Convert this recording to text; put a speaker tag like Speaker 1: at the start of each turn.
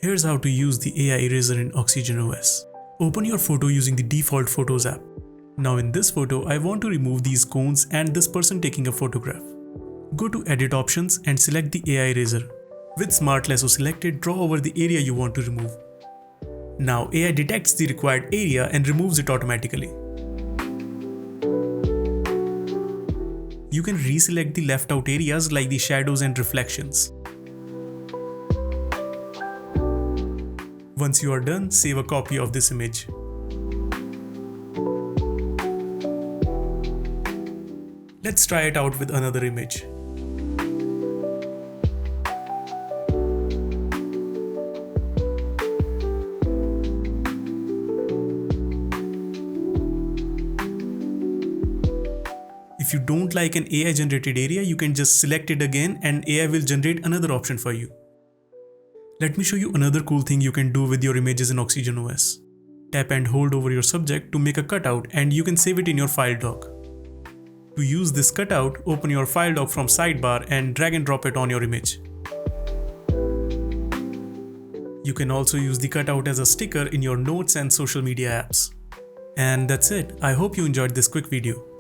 Speaker 1: Here's how to use the AI eraser in OxygenOS. Open your photo using the default Photos app. Now in this photo, I want to remove these cones and this person taking a photograph. Go to Edit options and select the AI eraser. With Smart Lasso selected, draw over the area you want to remove. Now AI detects the required area and removes it automatically. You can reselect the left out areas like the shadows and reflections. Once you are done, save a copy of this image. Let's try it out with another image. If you don't like an AI generated area, you can just select it again and AI will generate another option for you. Let me show you another cool thing you can do with your images in OxygenOS. Tap and hold over your subject to make a cutout and you can save it in your file doc. To use this cutout, open your file doc from sidebar and drag and drop it on your image. You can also use the cutout as a sticker in your notes and social media apps. And that's it. I hope you enjoyed this quick video.